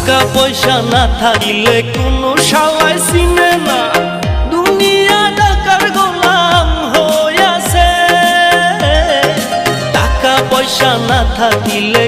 টাকা পয়সা না থাকিলে কোনো শালায় চিনে না, দুনিয়া টাকার গোলাম হইয়াছে। টাকা পয়সা না থাকিলে